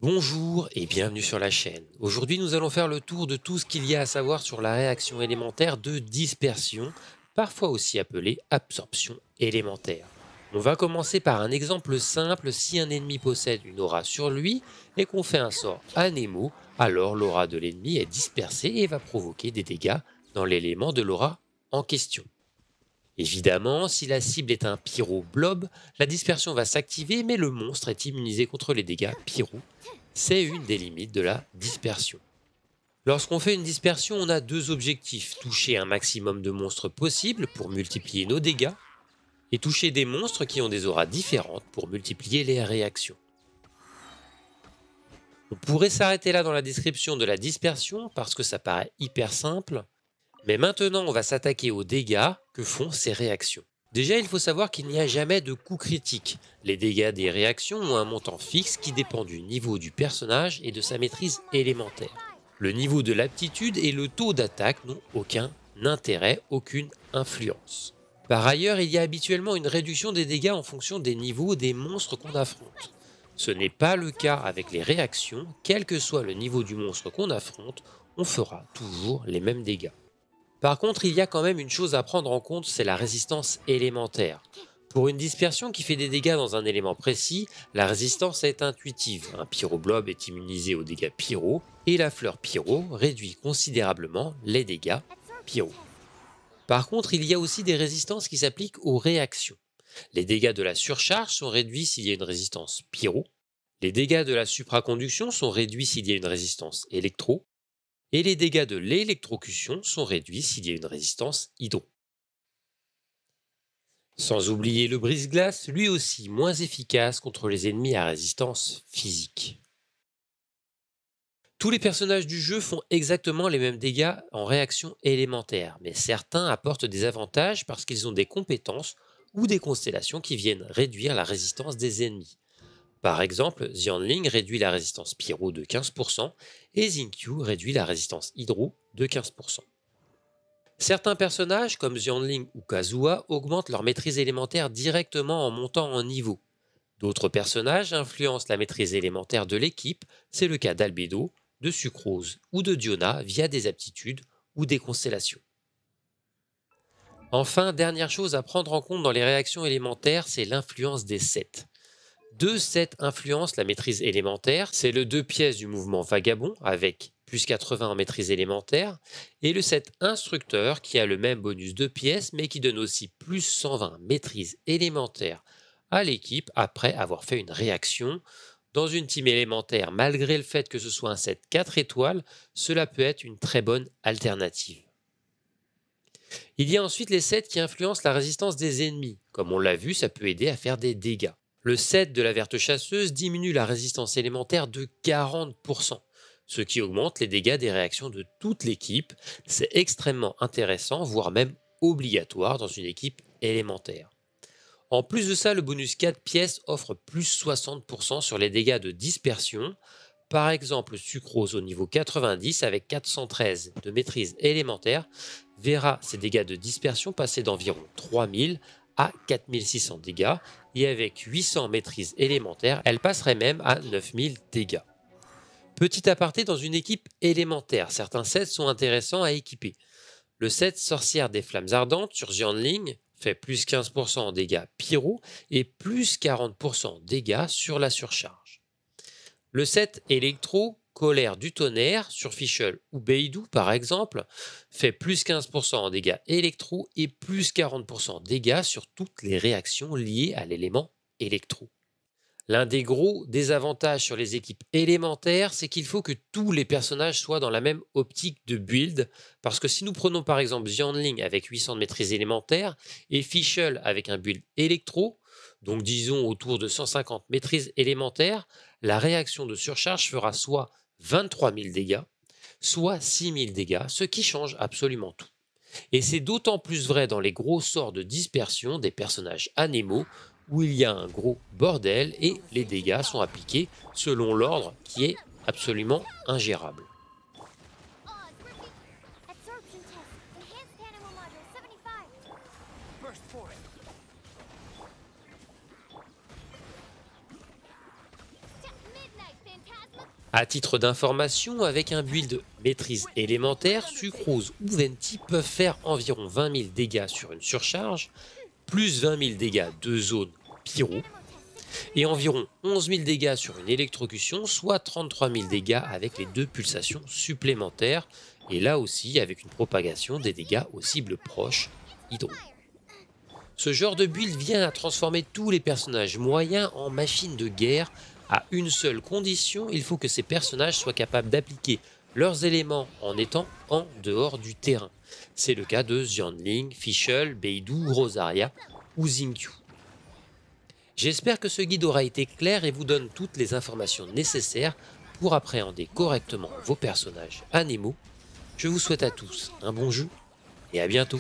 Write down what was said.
Bonjour et bienvenue sur la chaîne. Aujourd'hui, nous allons faire le tour de tout ce qu'il y a à savoir sur la réaction élémentaire de dispersion, parfois aussi appelée absorption élémentaire. On va commencer par un exemple simple. Si un ennemi possède une aura sur lui et qu'on fait un sort anémo, alors l'aura de l'ennemi est dispersée et va provoquer des dégâts dans l'élément de l'aura en question. Évidemment, si la cible est un pyro-blob, la dispersion va s'activer, mais le monstre est immunisé contre les dégâts pyro. C'est une des limites de la dispersion. Lorsqu'on fait une dispersion, on a deux objectifs: toucher un maximum de monstres possible pour multiplier nos dégâts, et toucher des monstres qui ont des auras différentes pour multiplier les réactions. On pourrait s'arrêter là dans la description de la dispersion parce que ça paraît hyper simple, mais maintenant on va s'attaquer aux dégâts que font ces réactions. Déjà, il faut savoir qu'il n'y a jamais de coût critique. Les dégâts des réactions ont un montant fixe qui dépend du niveau du personnage et de sa maîtrise élémentaire. Le niveau de l'aptitude et le taux d'attaque n'ont aucun intérêt, aucune influence. Par ailleurs, il y a habituellement une réduction des dégâts en fonction des niveaux des monstres qu'on affronte. Ce n'est pas le cas avec les réactions. Quel que soit le niveau du monstre qu'on affronte, on fera toujours les mêmes dégâts. Par contre, il y a quand même une chose à prendre en compte, c'est la résistance élémentaire. Pour une dispersion qui fait des dégâts dans un élément précis, la résistance est intuitive. Un pyroblob est immunisé aux dégâts pyro, et la fleur pyro réduit considérablement les dégâts pyro. Par contre, il y a aussi des résistances qui s'appliquent aux réactions. Les dégâts de la surcharge sont réduits s'il y a une résistance pyro, les dégâts de la supraconduction sont réduits s'il y a une résistance électro, et les dégâts de l'électrocution sont réduits s'il y a une résistance hydro. Sans oublier le brise-glace, lui aussi moins efficace contre les ennemis à résistance physique. Tous les personnages du jeu font exactement les mêmes dégâts en réaction élémentaire, mais certains apportent des avantages parce qu'ils ont des compétences ou des constellations qui viennent réduire la résistance des ennemis. Par exemple, Xianling réduit la résistance pyro de 15% et Xingqiu réduit la résistance hydro de 15%. Certains personnages, comme Xianling ou Kazuha, augmentent leur maîtrise élémentaire directement en montant en niveau. D'autres personnages influencent la maîtrise élémentaire de l'équipe, c'est le cas d'Albedo, de Sucrose ou de Diona via des aptitudes ou des constellations. Enfin, dernière chose à prendre en compte dans les réactions élémentaires, c'est l'influence des sets. Deux sets influencent la maîtrise élémentaire, c'est le 2 pièces du mouvement vagabond avec plus 80 en maîtrise élémentaire, et le set instructeur qui a le même bonus 2 pièces mais qui donne aussi plus 120 maîtrise élémentaire à l'équipe après avoir fait une réaction. Dans une team élémentaire, malgré le fait que ce soit un set 4 étoiles, cela peut être une très bonne alternative. Il y a ensuite les sets qui influencent la résistance des ennemis. Comme on l'a vu, ça peut aider à faire des dégâts. Le set de la verte chasseuse diminue la résistance élémentaire de 40%, ce qui augmente les dégâts des réactions de toute l'équipe. C'est extrêmement intéressant, voire même obligatoire dans une équipe élémentaire. En plus de ça, le bonus 4 pièces offre plus 60% sur les dégâts de dispersion. Par exemple, Sucrose au niveau 90 avec 413 de maîtrise élémentaire verra ses dégâts de dispersion passer d'environ 3000 à 4600 dégâts, et avec 800 maîtrises élémentaires, elle passerait même à 9000 dégâts. Petit aparté, dans une équipe élémentaire, certains sets sont intéressants à équiper. Le set Sorcière des Flammes Ardentes sur Xianling fait plus 15% en dégâts pyro et plus 40% dégâts sur la surcharge. Le set Électro Colère du Tonnerre sur Fischl ou Beidou par exemple fait plus 15% en dégâts électro et plus 40% dégâts sur toutes les réactions liées à l'élément électro. L'un des gros désavantages sur les équipes élémentaires, c'est qu'il faut que tous les personnages soient dans la même optique de build, parce que si nous prenons par exemple Xianling avec 800 de maîtrise élémentaire et Fischl avec un build électro, donc disons autour de 150 maîtrises élémentaires, la réaction de surcharge fera soit 23 000 dégâts, soit 6 000 dégâts, ce qui change absolument tout. Et c'est d'autant plus vrai dans les gros sorts de dispersion des personnages anémaux, où il y a un gros bordel et les dégâts sont appliqués selon l'ordre qui est absolument ingérable. À titre d'information, avec un build maîtrise élémentaire, Sucrose ou Venti peuvent faire environ 20 000 dégâts sur une surcharge, plus 20 000 dégâts de zone pyro, et environ 11 000 dégâts sur une électrocution, soit 33 000 dégâts avec les 2 pulsations supplémentaires, et là aussi avec une propagation des dégâts aux cibles proches, hydro. Ce genre de build vient à transformer tous les personnages moyens en machines de guerre, à une seule condition, il faut que ces personnages soient capables d'appliquer leurs éléments en étant en dehors du terrain. C'est le cas de Xianling, Fischl, Beidou, Rosaria ou Xingqiu. J'espère que ce guide aura été clair et vous donne toutes les informations nécessaires pour appréhender correctement vos personnages à Nemo. Je vous souhaite à tous un bon jeu et à bientôt.